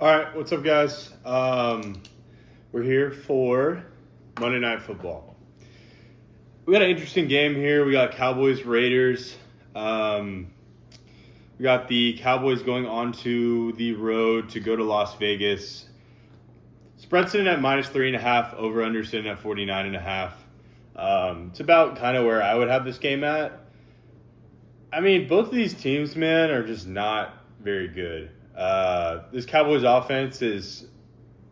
All right, what's up, guys? We're here for Monday Night Football. We got an interesting game here. We got Cowboys Raiders. We got the Cowboys going onto the road to go to Las Vegas. Spread sitting at -3.5. Over under sitting at 49.5. It's about kind of where I would have this game at. I mean, both of these teams, man, are just not very good. This Cowboys offense is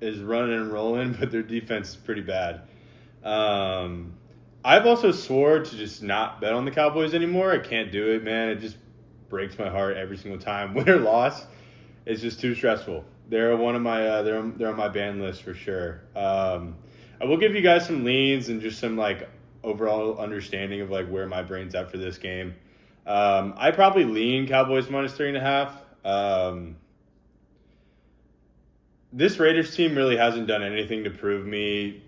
running and rolling, but their defense is pretty bad. I've also swore to just not bet on the Cowboys anymore. I can't do it, man. It just breaks my heart every single time. Win or loss, it's just too stressful. They're one of my they're on my ban list for sure. I will give you guys some leans and just some like overall understanding of like where my brain's at for this game. I probably lean Cowboys -3.5. This Raiders team really hasn't done anything to prove me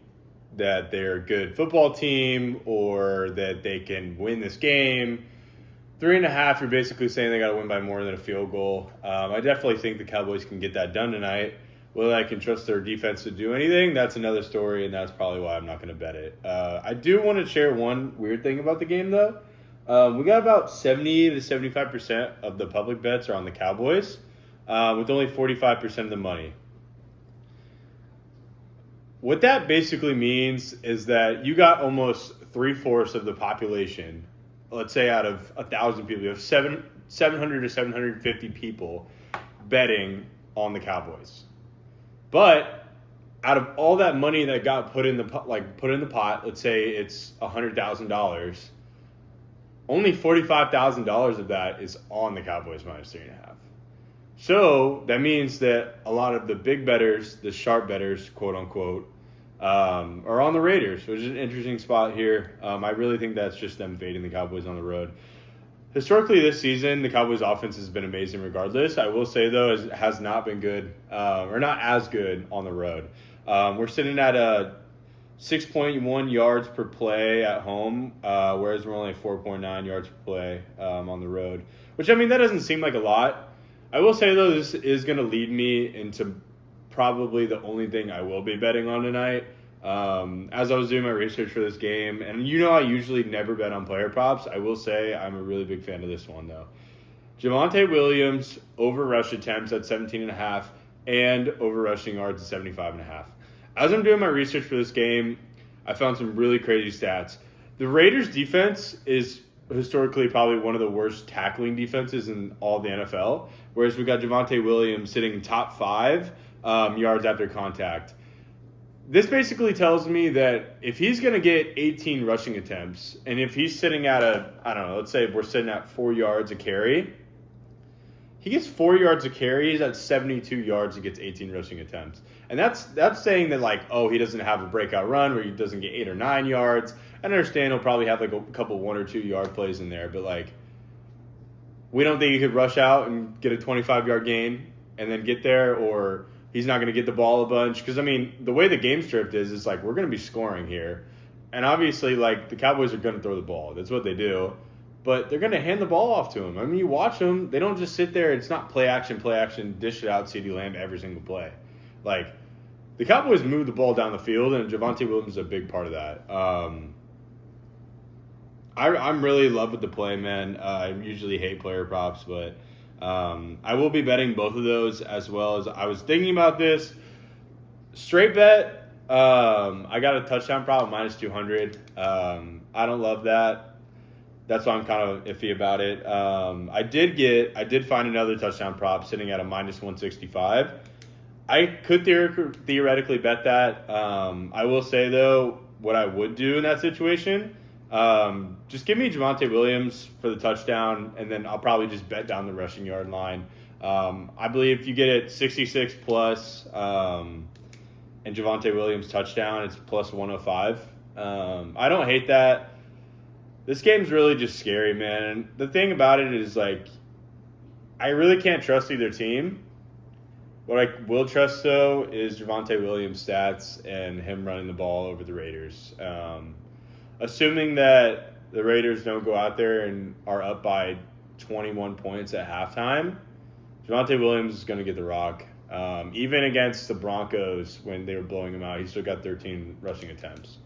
that they're a good football team or that they can win this game. 3.5, you're basically saying they got to win by more than a field goal. I definitely think the Cowboys can get that done tonight. Whether I can trust their defense to do anything, that's another story, and that's probably why I'm not going to bet it. I do want to share one weird thing about the game, though. We got about 70 to 75% of the public bets are on the Cowboys, with only 45% of the money. What that basically means is that you got almost 3/4 of the population. Let's say out of 1,000 people, you have 700 to 750 people betting on the Cowboys. But out of all that money that got put in the pot, let's say it's $100,000. Only $45,000 of that is on the Cowboys -3.5. So that means that a lot of the big bettors, the sharp bettors, quote unquote, are on the Raiders, which is an interesting spot here. I really think that's just them fading the Cowboys on the road. Historically, this season, the Cowboys' offense has been amazing regardless. I will say, though, it has not been good, or not as good on the road. We're sitting at a 6.1 yards per play at home, whereas we're only 4.9 yards per play on the road. Which, I mean, that doesn't seem like a lot. I will say, though, this is going to lead me into probably the only thing I will be betting on tonight. As I was doing my research for this game, and I usually never bet on player props, I will say I'm a really big fan of this one, though. Javonte Williams, over rush attempts at 17.5 and over rushing yards at 75.5. As I'm doing my research for this game, I found some really crazy stats. The Raiders' defense is historically probably one of the worst tackling defenses in all the NFL, whereas we got Javonte Williams sitting in top 5 yards after contact. This basically tells me that if he's going to get 18 rushing attempts, and if he's sitting at let's say we're sitting at 4 yards a carry, he gets 4 yards a carry, he's at 72 yards, he gets 18 rushing attempts. And that's saying that, like, he doesn't have a breakout run where he doesn't get 8 or 9 yards. I understand he'll probably have, like, a couple 1 or 2 yard plays in there, but, like, we don't think he could rush out and get a 25-yard gain and then get there, or he's not going to get the ball a bunch. Because, I mean, the way the game stripped is like, we're going to be scoring here. And obviously, like, the Cowboys are going to throw the ball. That's what they do. But they're going to hand the ball off to him. I mean, you watch them. They don't just sit there. It's not play action, dish it out, CeeDee Lamb every single play. Like, the Cowboys move the ball down the field, and Javonte Williams is a big part of that. I'm really in love with the play, man. I usually hate player props, but I will be betting both of those, as well as I was thinking about this. Straight bet, I got a touchdown prop at -200. I don't love that. That's why I'm kind of iffy about it. I did find another touchdown prop sitting at a -165. I could theoretically bet that. I will say, though, what I would do in that situation, just give me Javonte Williams for the touchdown, and then I'll probably just bet down the rushing yard line. I believe if you get it 66 plus and Javonte Williams touchdown, it's plus 105. I don't hate that. This game's really just scary, man. And the thing about it is, like, I really can't trust either team. What I will trust, though, is Javonte Williams' stats and him running the ball over the Raiders. Assuming that the Raiders don't go out there and are up by 21 points at halftime, Javonte Williams is going to get the rock. Even against the Broncos when they were blowing them out, he still got 13 rushing attempts.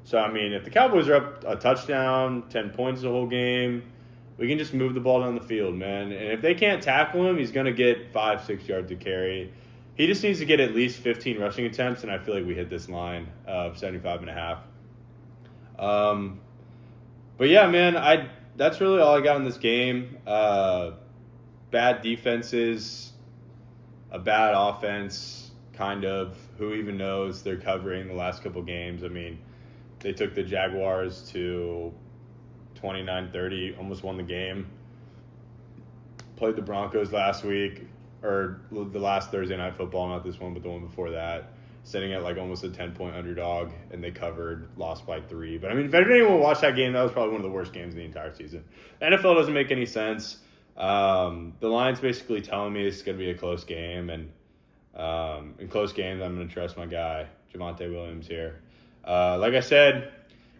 So, I mean, if the Cowboys are up a touchdown, 10 points the whole game, we can just move the ball down the field, man. And if they can't tackle him, he's going to get 5-6 yards to carry. He just needs to get at least 15 rushing attempts, and I feel like we hit this line of 75.5. But yeah, man, that's really all I got in this game. Bad defenses, a bad offense, kind of. Who even knows? They're covering the last couple games. I mean, they took the Jaguars to 29-30, almost won the game. Played the Broncos last week, or the last Thursday Night Football, not this one, but the one before that, sitting at like almost a 10-point underdog, and they covered, lost by 3. But I mean, if anyone watched that game, that was probably one of the worst games of the entire season. The NFL doesn't make any sense. The line's basically telling me it's going to be a close game, and in close games, I'm going to trust my guy, Javonte Williams here. Like I said,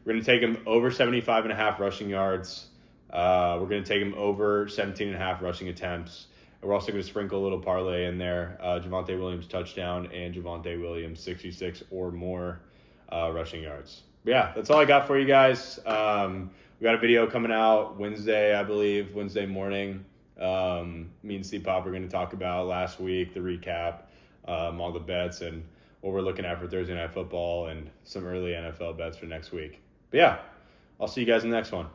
we're going to take him over 75.5 rushing yards. We're going to take him over 17.5 rushing attempts. And we're also going to sprinkle a little parlay in there. Javonte Williams touchdown and Javonte Williams 66 or more rushing yards. But yeah, that's all I got for you guys. We got a video coming out Wednesday, I believe, Wednesday morning. Me and Steve Pop are going to talk about last week, the recap, all the bets, and what we're looking at for Thursday Night Football and some early NFL bets for next week. But yeah, I'll see you guys in the next one.